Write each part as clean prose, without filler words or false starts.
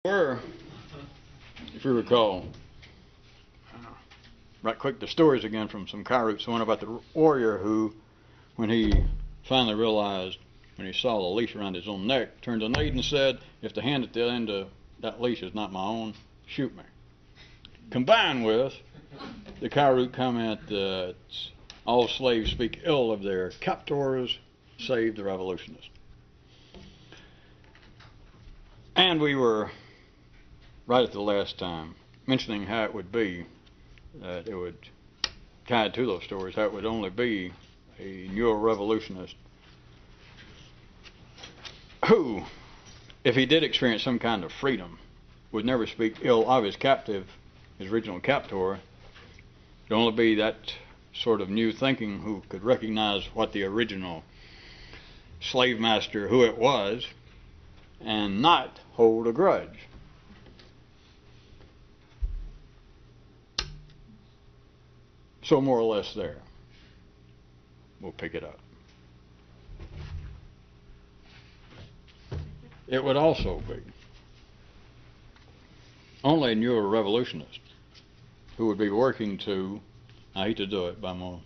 Were, if you recall, right quick, the stories again from some Kyroots, one about the warrior who, when he finally realized, when he saw the leash around his own neck, turned to Nate and said, if the hand at the end of that leash is not my own, shoot me. Combined with the Kyroot comment that all slaves speak ill of their captors, save the revolutionists. And we were right at the last time mentioning how it would be that it would, tied to those stories, how it would only be a neo-revolutionist who, if he did experience some kind of freedom, would never speak ill of his captive, his original captor. It would only be that sort of new thinking who could recognize what the original slave master, who it was, and not hold a grudge. So more or less there. We'll pick it up. It would also be only a newer revolutionist who would be working to, I hate to do it, but I'm going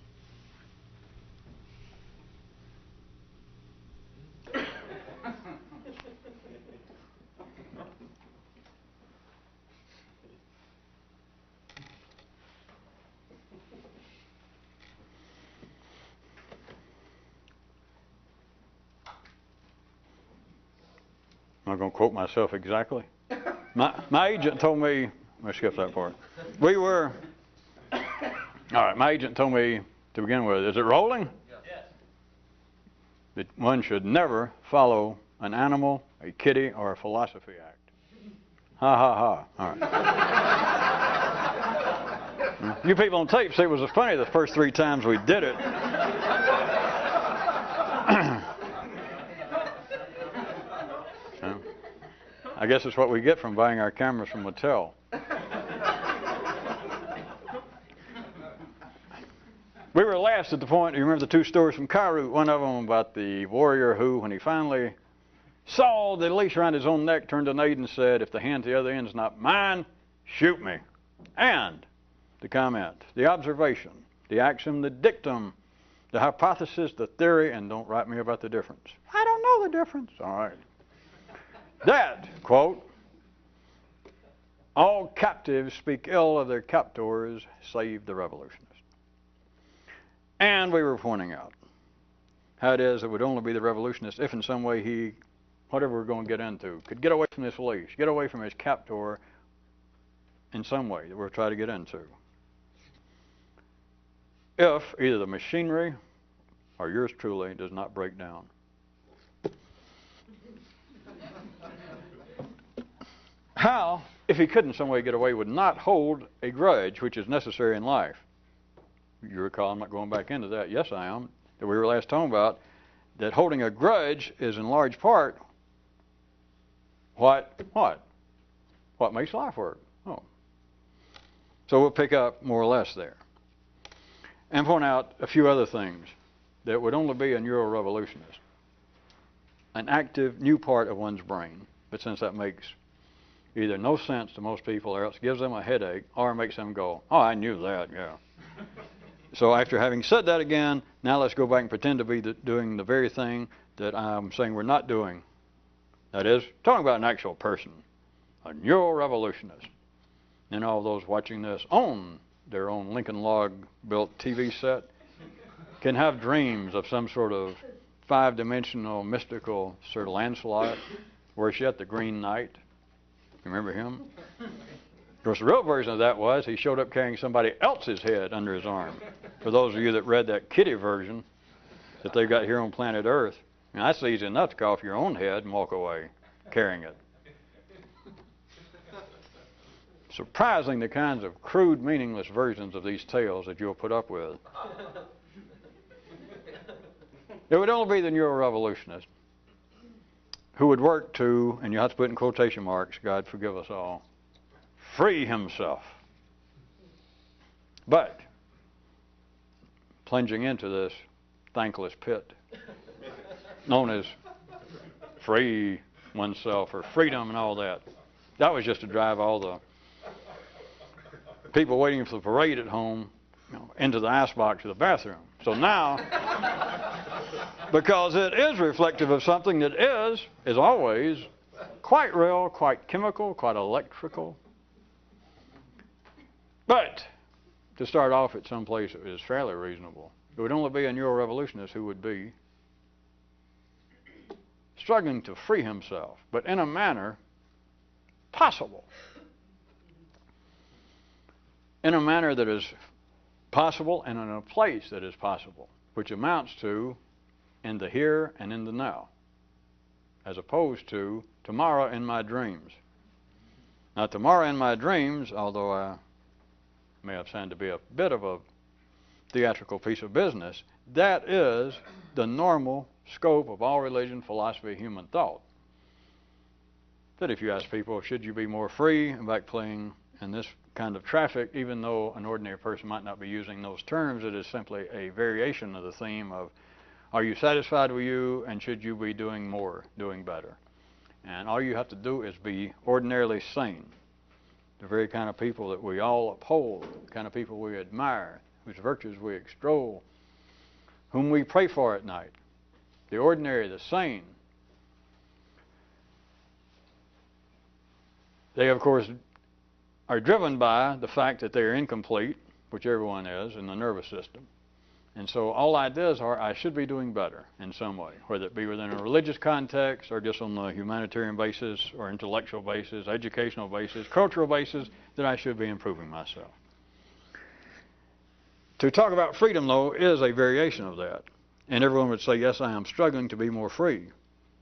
I'm not going to quote myself exactly. My agent told me, let's skip that part. All right, my agent told me to begin with, is it rolling? Yes. That one should never follow an animal, a kitty, or a philosophy act. Ha ha ha. All right. You people on tape say it was funny the first 3 times we did it. I guess it's what we get from buying our cameras from Mattel. We were last at the point, you remember the 2 stories from Kyroot, one of them about the warrior who, when he finally saw the leash around his own neck, turned to Nate and said, if the hand at the other end is not mine, shoot me. And the comment, the observation, the axiom, the dictum, the hypothesis, the theory, and don't write me about the difference. I don't know the difference. All right. That, quote, all captives speak ill of their captors, save the revolutionists. And we were pointing out how it is it would only be the revolutionist if in some way he, whatever we're going to get into, could get away from this leash, get away from his captor in some way that we're trying to get into. If either the machinery or yours truly does not break down. How, if he could in some way get away, would not hold a grudge, which is necessary in life? You recall, I'm not going back into that. Yes, I am. That we were last talking about, that holding a grudge is in large part what makes life work. Oh. So we'll pick up more or less there. And point out a few other things that would only be a neuro-revolutionist. An active new part of one's brain, but since that makes either no sense to most people or else gives them a headache or makes them go, oh, I knew that, yeah. So after having said that again, now let's go back and pretend to be doing the very thing that I'm saying we're not doing. That is, talking about an actual person, a neuro-revolutionist. And all those watching this own their own Lincoln Log-built TV set can have dreams of some sort of 5-dimensional mystical Sir Lancelot, where's yet the Green Knight. Remember him? Of course, the real version of that was he showed up carrying somebody else's head under his arm. For those of you that read that kiddie version that they've got here on planet Earth, that's easy enough to cut off your own head and walk away carrying it. Surprising the kinds of crude, meaningless versions of these tales that you'll put up with. It would only be the neuro-revolutionist who would work to, and you have to put in quotation marks, God forgive us all, free himself. But plunging into this thankless pit known as free oneself or freedom and all that, That was just to drive all the people waiting for the parade at home, into the icebox of the bathroom. So now, because it is reflective of something that is always quite real, quite chemical, quite electrical. But to start off at some place that is fairly reasonable, it would only be a neurorevolutionist who would be struggling to free himself, but in a manner possible. In a manner that is possible and in a place that is possible, which amounts to in the here and in the now, as opposed to tomorrow in my dreams. Now, tomorrow in my dreams, although I may have sounded to be a bit of a theatrical piece of business, that is the normal scope of all religion, philosophy, human thought. That if you ask people, should you be more free about playing in this kind of traffic, even though an ordinary person might not be using those terms, it is simply a variation of the theme of, are you satisfied with you, and should you be doing more, doing better? And all you have to do is be ordinarily sane. The very kind of people that we all uphold, the kind of people we admire, whose virtues we extol, whom we pray for at night. The ordinary, the sane. They, of course, are driven by the fact that they are incomplete, which everyone is, in the nervous system. And so all ideas are, I should be doing better in some way, whether it be within a religious context or just on the humanitarian basis or intellectual basis, educational basis, cultural basis, that I should be improving myself. To talk about freedom, though, is a variation of that. And everyone would say, yes, I am struggling to be more free.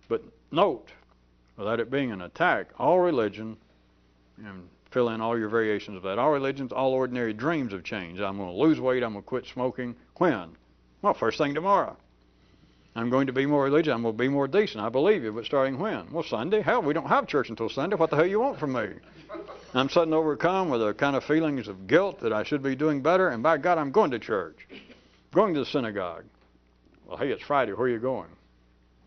But note, without it being an attack, all religion, and fill in all your variations of that, all religions, all ordinary dreams of change. I'm going to lose weight, I'm going to quit smoking. When? Well, first thing tomorrow. I'm going to be more religious, I'm going to be more decent. I believe you, but starting when? Well, Sunday. Hell, we don't have church until Sunday. What the hell you want from me? I'm suddenly overcome with a kind of feelings of guilt that I should be doing better, and by God, I'm going to church. Going to the synagogue. Well, hey, it's Friday. Where are you going?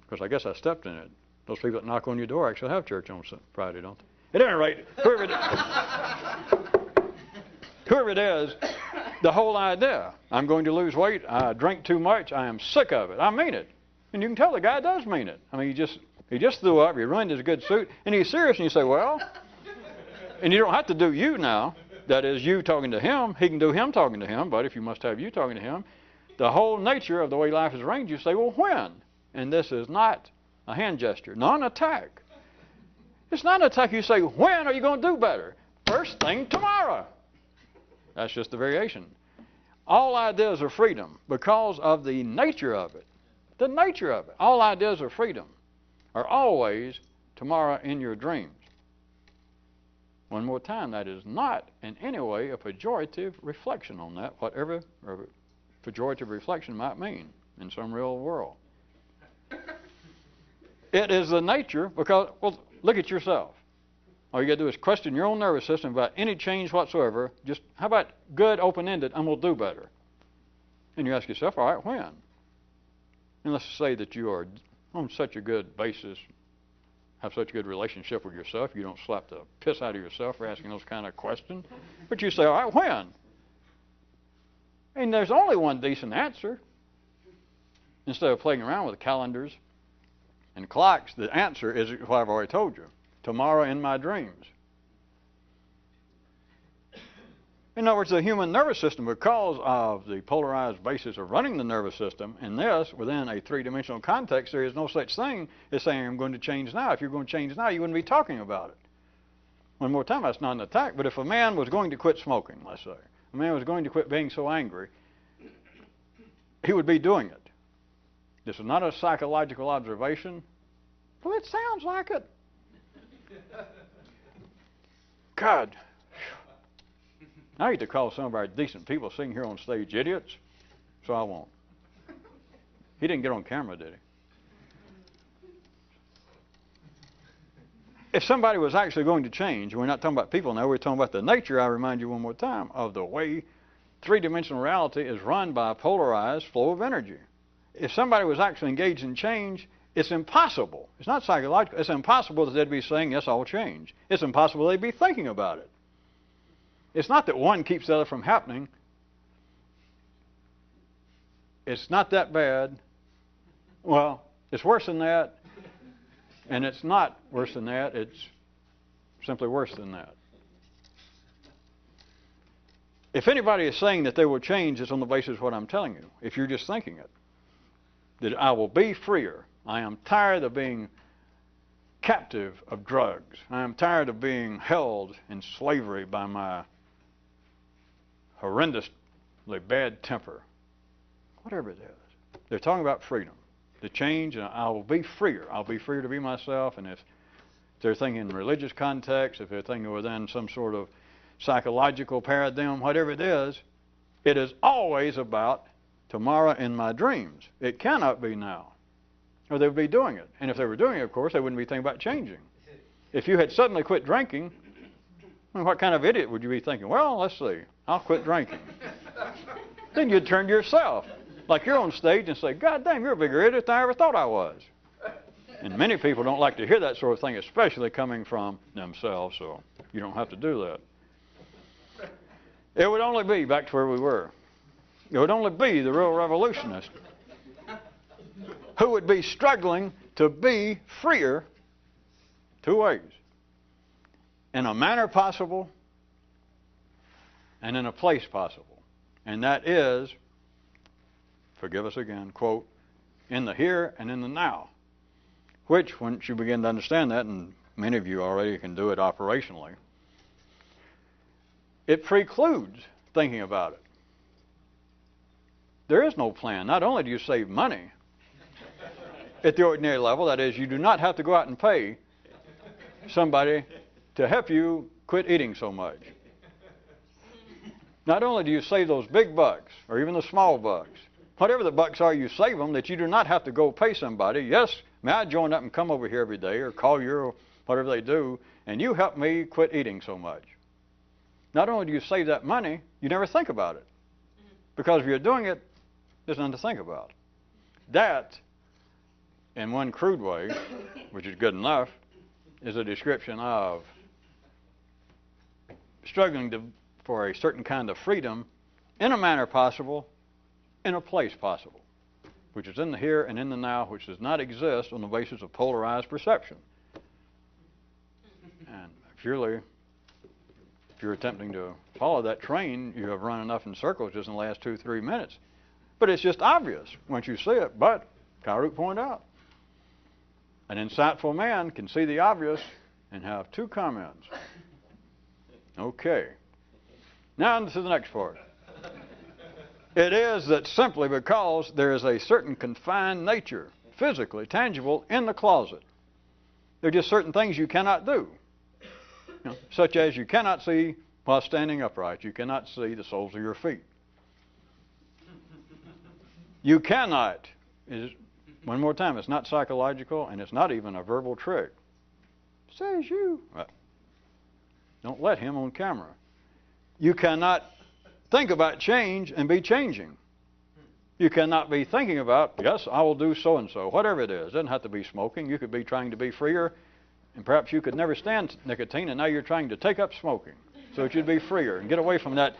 Because I guess I stepped in it. Those people that knock on your door actually have church on Friday, don't they? At any rate, whoever it is, the whole idea, I'm going to lose weight, I drink too much, I am sick of it. I mean it. And you can tell the guy does mean it. I mean, he just threw up, he ruined his good suit, and he's serious, and you say, well, and you don't have to do you now. That is, you talking to him. He can do him talking to him, but if you must have you talking to him, the whole nature of the way life is arranged, you say, well, when? And this is not a hand gesture, non-attack. It's not an attack. You say, when are you going to do better? First thing tomorrow. That's just the variation. All ideas of freedom, because of the nature of it, the nature of it, all ideas of freedom are always tomorrow in your dreams. One more time, that is not in any way a pejorative reflection on that, whatever pejorative reflection might mean in some real world. It is the nature, because, well, look at yourself. All you got to do is question your own nervous system about any change whatsoever. Just, how about good, open-ended, I'm going to do better. And you ask yourself, all right, when? And let's say that you are on such a good basis, have such a good relationship with yourself, you don't slap the piss out of yourself for asking those kind of questions. But you say, all right, when? And there's only one decent answer. Instead of playing around with calendars and clocks, the answer is what I've already told you. Tomorrow in my dreams. In other words, the human nervous system, because of the polarized basis of running the nervous system, in this, within a three-dimensional context, there is no such thing as saying, I'm going to change now. If you're going to change now, you wouldn't be talking about it. One more time, that's not an attack, but if a man was going to quit smoking, let's say, a man was going to quit being so angry, he would be doing it. This is not a psychological observation. Well, it sounds like it. God, I hate to call some of our decent people sitting here on stage idiots, so I won't. He didn't get on camera, did he? If somebody was actually going to change, we're not talking about people now, we're talking about the nature, I remind you one more time, of the way three-dimensional reality is run by a polarized flow of energy. If somebody was actually engaged in change, It's impossible. It's not psychological. It's impossible that they'd be saying, yes, I'll change. It's impossible they'd be thinking about it. It's not that one keeps the other from happening. It's not that bad. Well, it's worse than that. And it's not worse than that. It's simply worse than that. If anybody is saying that they will change, it's on the basis of what I'm telling you. If you're just thinking it, that I will be freer. I am tired of being captive of drugs. I am tired of being held in slavery by my horrendously bad temper. Whatever it is. They're talking about freedom. The change, and I will be freer. I'll be freer to be myself. And if they're thinking in religious context, if they're thinking within some sort of psychological paradigm, whatever it is always about tomorrow in my dreams. It cannot be now, or they would be doing it. And if they were doing it, of course, they wouldn't be thinking about changing. If you had suddenly quit drinking, well, what kind of idiot would you be thinking? Well, let's see, I'll quit drinking. Then you'd turn to yourself, like you're on stage, and say, God damn, you're a bigger idiot than I ever thought I was. And many people don't like to hear that sort of thing, especially coming from themselves, so you don't have to do that. It would only be back to where we were. It would only be the real revolutionist who would be struggling to be freer two ways. In a manner possible and in a place possible. And that is, forgive us again, quote, in the here and in the now. Which, once you begin to understand that, and many of you already can do it operationally, it precludes thinking about it. There is no plan. Not only do you save money at the ordinary level, that is, you do not have to go out and pay somebody to help you quit eating so much. Not only do you save those big bucks, or even the small bucks, whatever the bucks are, you save them, that you do not have to go pay somebody. Yes, may I join up and come over here every day, or call you, or whatever they do, and you help me quit eating so much. Not only do you save that money, you never think about it. Because if you're doing it, there's nothing to think about. That, in one crude way, which is good enough, is a description of struggling for a certain kind of freedom in a manner possible, in a place possible, which is in the here and in the now, which does not exist on the basis of polarized perception. And surely, if you're attempting to follow that train, you have run enough in circles just in the last 2-3 minutes. But it's just obvious once you see it. But, Kyroots pointed out, an insightful man can see the obvious and have two comments. Okay. Now to the next part. It is that simply because there is a certain confined nature, physically, tangible, in the closet, there are just certain things you cannot do. You know, such as you cannot see while standing upright. You cannot see the soles of your feet. You cannot, one more time, it's not psychological and it's not even a verbal trick. Says you. Don't let him on camera. You cannot think about change and be changing. You cannot be thinking about, yes, I will do so and so, whatever it is. It doesn't have to be smoking. You could be trying to be freer, and perhaps you could never stand nicotine, and now you're trying to take up smoking so that you'd be freer and get away from that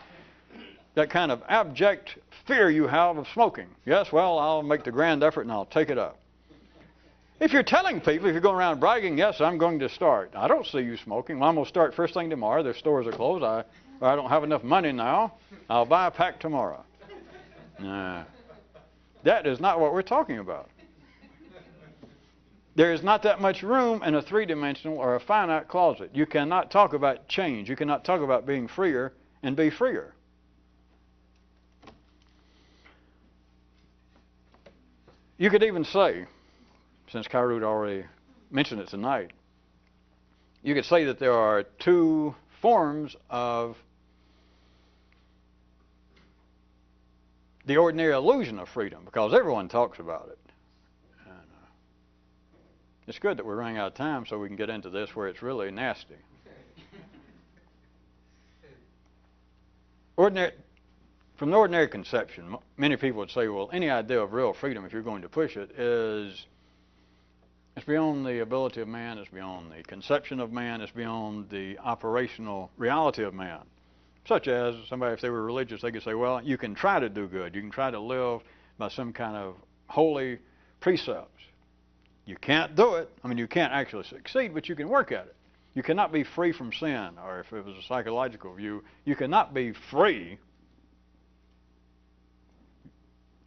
kind of abject fear you have of smoking. Yes, well, I'll make the grand effort and I'll take it up. If you're telling people, if you're going around bragging, yes, I'm going to start. I don't see you smoking. Well, I'm going to start first thing tomorrow. Their stores are closed. I don't have enough money now. I'll buy a pack tomorrow. Nah. That is not what we're talking about. There is not that much room in a three-dimensional or a finite closet. You cannot talk about change. You cannot talk about being freer and be freer. You could even say, since Kyroots already mentioned it tonight, you could say that there are two forms of the ordinary illusion of freedom, because everyone talks about it. And, it's good that we're running out of time so we can get into this where it's really nasty. From the ordinary conception, many people would say, well, any idea of real freedom, if you're going to push it, is It's beyond the ability of man. It's beyond the conception of man. It's beyond the operational reality of man. Such as somebody, if they were religious, they could say, well, you can try to do good. You can try to live by some kind of holy precepts. You can't do it. I mean, you can't actually succeed, but you can work at it. You cannot be free from sin, or if it was a psychological view, you cannot be free,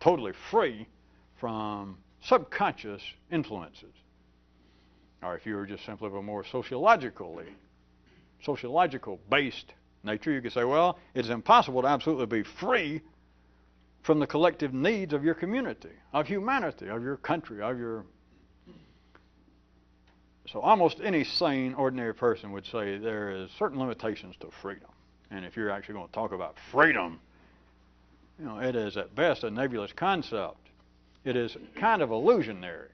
totally free from subconscious influences. Or if you were just simply of a more sociological based nature, you could say, well, it's impossible to absolutely be free from the collective needs of your community, of humanity, of your country, of your... So almost any sane, ordinary person would say there is certain limitations to freedom. And if you're actually going to talk about freedom, you know, it is at best a nebulous concept. It is kind of illusionary,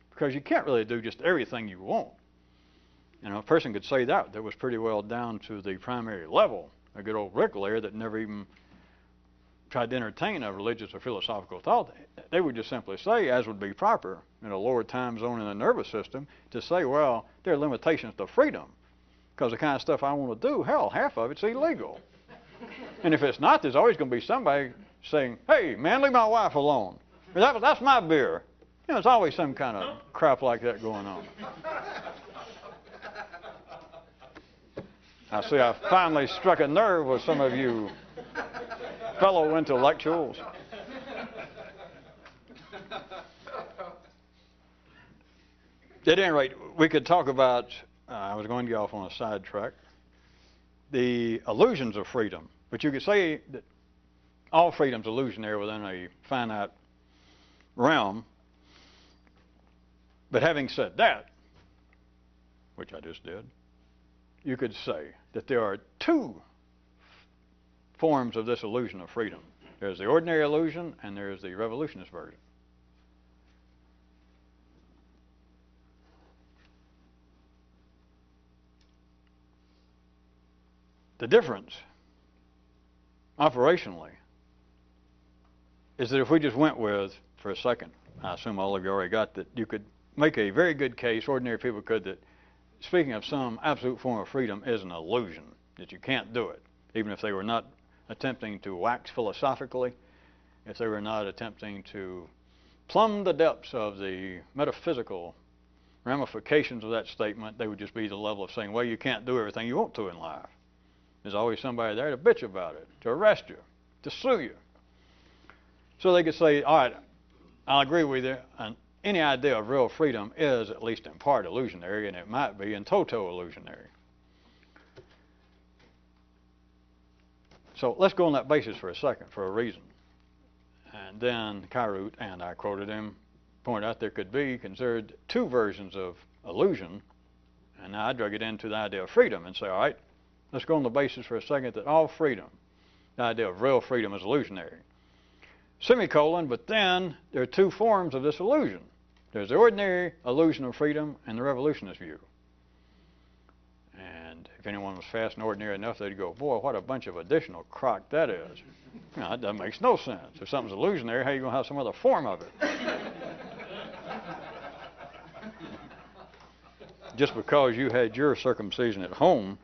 because you can't really do just everything you want. You know, a person could say that was pretty well down to the primary level. A good old bricklayer that never even tried to entertain a religious or philosophical thought, they would just simply say, as would be proper in a lower time zone in the nervous system, to say, well, there are limitations to freedom, because the kind of stuff I want to do, hell, half of it's illegal. And if it's not, there's always going to be somebody saying, hey, man, leave my wife alone. Or that's my beer. You know, there's always some kind of crap like that going on. I see I finally struck a nerve with some of you fellow intellectuals. At any rate, we could talk about, I was going to get off on a sidetrack, the illusions of freedom. But you could say that all freedom's illusionary within a finite realm. But having said that, which I just did, you could say that there are two forms of this illusion of freedom. There's the ordinary illusion and there's the revolutionist version. The difference, operationally, is that if we just went with, for a second, I assume all of you already got that, you could make a very good case, ordinary people could, that speaking of some absolute form of freedom is an illusion, that you can't do it, even if they were not attempting to wax philosophically, if they were not attempting to plumb the depths of the metaphysical ramifications of that statement, they would just be the level of saying, well, you can't do everything you want to in life. There's always somebody there to bitch about it, to arrest you, to sue you. So they could say, all right, I'll agree with you, and any idea of real freedom is, at least in part, illusionary, and it might be in toto illusionary. So let's go on that basis for a second, for a reason. And then Kyroots, and I quoted him, pointed out there could be considered two versions of illusion, and now I drug it into the idea of freedom and say, all right, let's go on the basis for a second that all freedom, the idea of real freedom, is illusionary. Semicolon, but then there are two forms of this illusion. There's the ordinary illusion of freedom and the revolutionist view. And if anyone was fast and ordinary enough, they'd go, boy, what a bunch of additional crock that is. You know, that makes no sense. If something's illusionary, how are you going to have some other form of it? Just because you had your circumcision at home,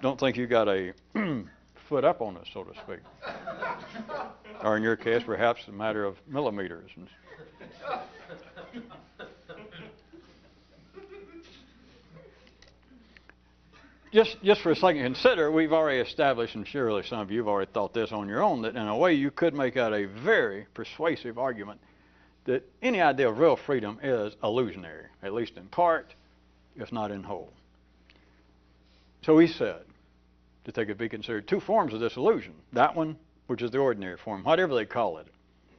don't think you got a foot up on us, so to speak. Or in your case, perhaps a matter of millimeters. Just for a second, consider, we've already established, and surely some of you have already thought this on your own, that in a way you could make out a very persuasive argument that any idea of real freedom is illusionary, at least in part, if not in whole. So he said that there could be considered two forms of this illusion. That one, which is the ordinary form, whatever they call it.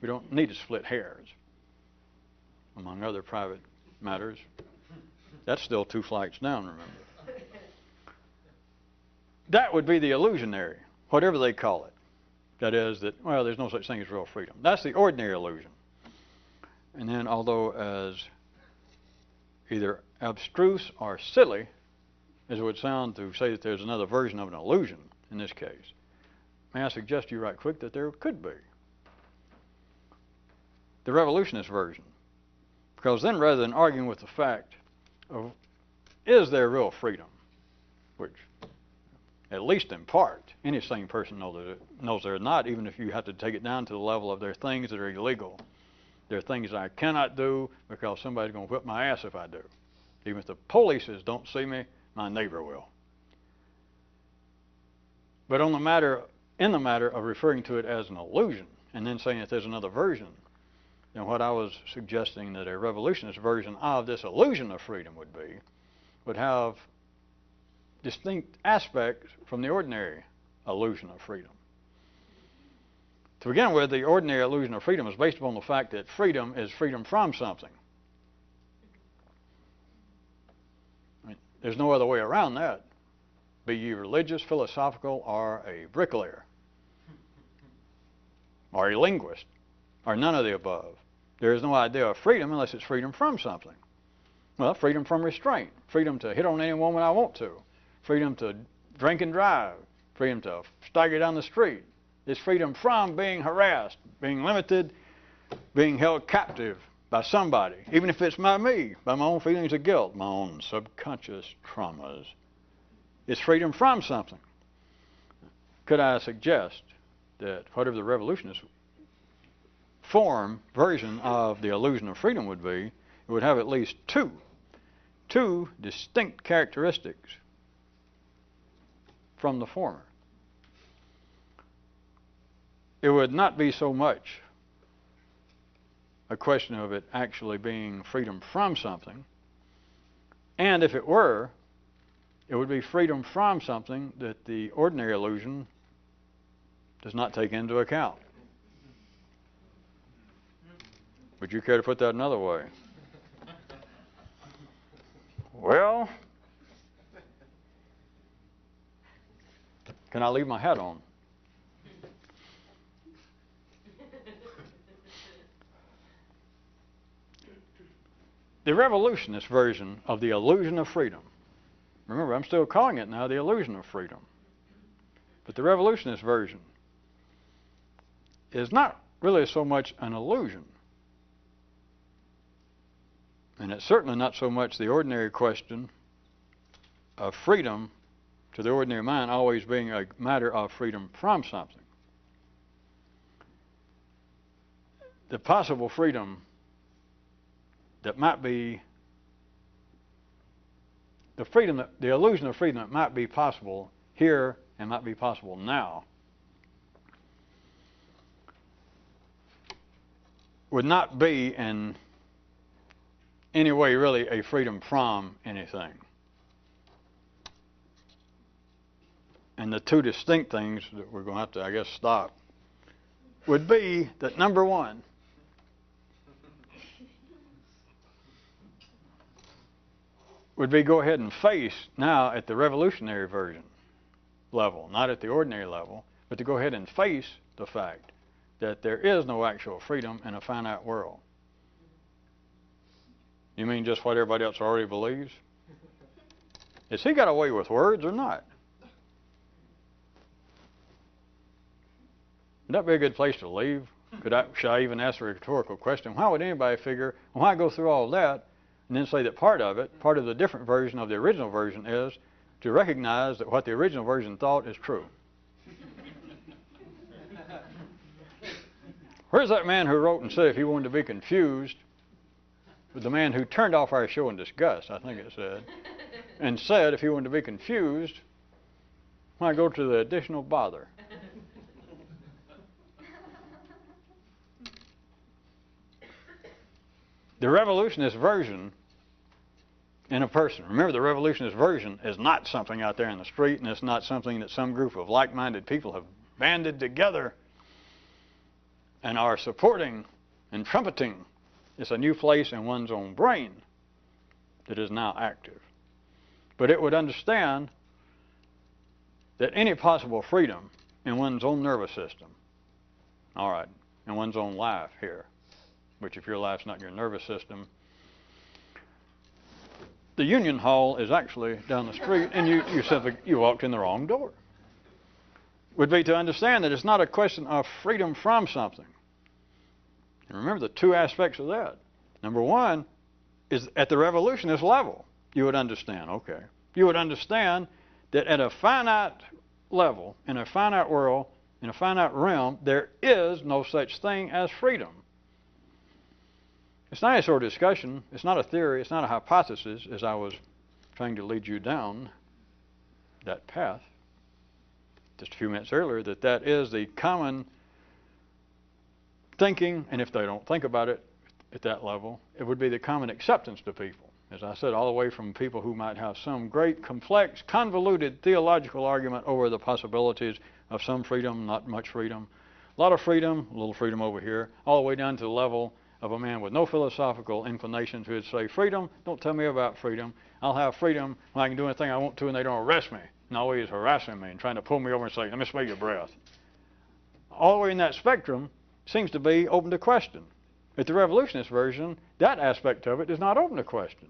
We don't need to split hairs, among other private matters. That's still 2 flights down, remember. That would be the illusionary, whatever they call it. That is that, well, there's no such thing as real freedom. That's the ordinary illusion. And then, although as either abstruse or silly as it would sound to say that there's another version of an illusion in this case, may I suggest to you right quick that there could be. The revolutionist version Because then rather than arguing with the fact of is there real freedom, which at least in part any sane person knows there's not, even if you have to take it down to the level of there are things that are illegal. There are things I cannot do because somebody's going to whip my ass if I do. Even if the police don't see me, my neighbor will. But in the matter of referring to it as an illusion and then saying that there's another version, then what I was suggesting that a revolutionist version of this illusion of freedom would have distinct aspects from the ordinary illusion of freedom. To begin with, the ordinary illusion of freedom is based upon the fact that freedom is freedom from something. I mean, there's no other way around that. Be you religious, philosophical, or a bricklayer, or a linguist, or none of the above. There is no idea of freedom unless it's freedom from something. Well, freedom from restraint, freedom to hit on any woman I want to, freedom to drink and drive, freedom to stagger down the street. It's freedom from being harassed, being limited, being held captive by somebody, even if it's by me, by my own feelings of guilt, my own subconscious traumas. It's freedom from something. Could I suggest that whatever the revolutionist version of the illusion of freedom would be, it would have at least two distinct characteristics from the former. It would not be so much a question of it actually being freedom from something, and if it were, it would be freedom from something that the ordinary illusion does not take into account. Would you care to put that another way? Well, can I leave my hat on? The revolutionist version of the illusion of freedom. Remember, I'm still calling it now the illusion of freedom. But the revolutionist version is not really so much an illusion. And it's certainly not so much the ordinary question of freedom to the ordinary mind always being a matter of freedom from something. The possible freedom that might be the illusion of freedom that might be possible here and might be possible now would not be in any way really a freedom from anything. And the two distinct things that we're going to have to, I guess, stop would be that number one, would be go ahead and face now at the revolutionary version level, not at the ordinary level, but to go ahead and face the fact that there is no actual freedom in a finite world. You mean just what everybody else already believes? Has he got away with words or not? Would that be a good place to leave? Should I even ask a rhetorical question? Why would anybody figure, why go through all that and then say that part of the different version of the original version is to recognize that what the original version thought is true? Where's that man who wrote and said if he wanted to be confused with the man who turned off our show in disgust, I think it said, and said if he wanted to be confused, why go to the additional bother? The revolutionist version in a person. Remember, the revolutionist version is not something out there in the street, and it's not something that some group of like-minded people have banded together and are supporting and trumpeting. It's a new place in one's own brain that is now active. But it would understand that any possible freedom in one's own nervous system, all right, in one's own life here, which if your life's not your nervous system, the Union Hall is actually down the street, and you walked in the wrong door. Would be to understand that it's not a question of freedom from something. And remember the two aspects of that. Number one is at the revolutionist level. You would understand, okay. You would understand that at a finite level, in a finite world, in a finite realm, there is no such thing as freedom. It's not any sort of discussion. It's not a theory. It's not a hypothesis, as I was trying to lead you down that path just a few minutes earlier, that is the common thinking, and if they don't think about it at that level, it would be the common acceptance to people. As I said, all the way from people who might have some great, complex, convoluted theological argument over the possibilities of some freedom, not much freedom, a lot of freedom, a little freedom over here, all the way down to the level of a man with no philosophical inclinations who would say, freedom, don't tell me about freedom. I'll have freedom when I can do anything I want to and they don't arrest me. And always harassing me and trying to pull me over and say, let me smell your breath. All the way in that spectrum seems to be open to question. At the revolutionist version, that aspect of it is not open to question.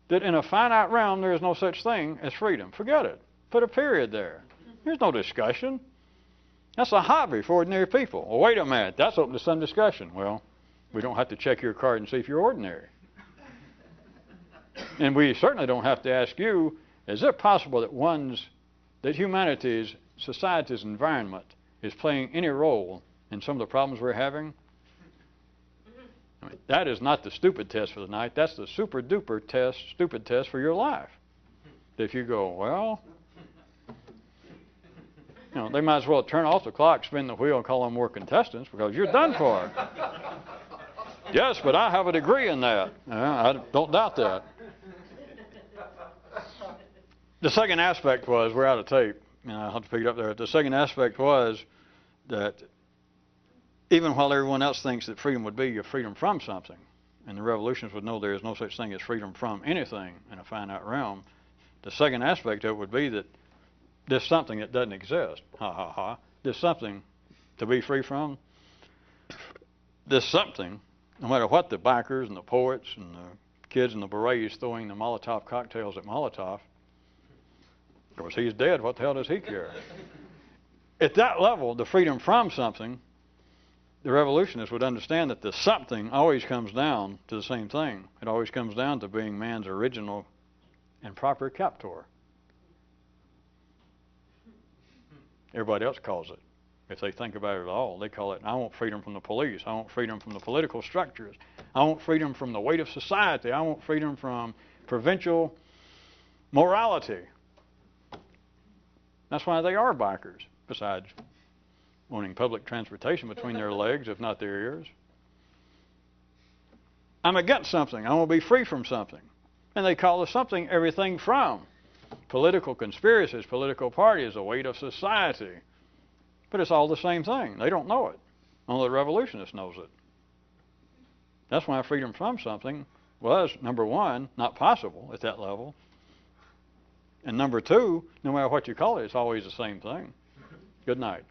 That in a finite realm there is no such thing as freedom. Forget it. Put a period there. There's no discussion. That's a hobby for ordinary people. Well, wait a minute. That's open to some discussion. Well, we don't have to check your card and see if you're ordinary. And we certainly don't have to ask you, is it possible that humanity's, society's environment is playing any role in some of the problems we're having? I mean, that is not the stupid test for the night. That's the super duper test, stupid test for your life. If you go, well, they might as well turn off the clock, spin the wheel, and call on more contestants because you're done for. Yes, but I have a degree in that. I don't doubt that. The second aspect was, we're out of tape. I'll have to pick it up there. The second aspect was that even while everyone else thinks that freedom would be a freedom from something, and the revolutionists would know there is no such thing as freedom from anything in a finite realm, the second aspect of it would be that there's something that doesn't exist. Ha ha ha. There's something to be free from. There's something, no matter what the bikers and the poets and the kids in the berets throwing the Molotov cocktails at Molotov, of course he's dead, what the hell does he care? At that level, the freedom from something, the revolutionists would understand that the something always comes down to the same thing. It always comes down to being man's original and proper captor. Everybody else calls it. If they think about it at all, they call it, I want freedom from the police. I want freedom from the political structures. I want freedom from the weight of society. I want freedom from provincial morality. That's why they are bikers, besides wanting public transportation between their legs, if not their ears. I'm against something. I want to be free from something. And they call the something everything from. Political conspiracies, political parties, the weight of society. But it's all the same thing. They don't know it. Only the revolutionist knows it. That's why freedom from something was, number one, not possible at that level. And number two, no matter what you call it, it's always the same thing. Good night.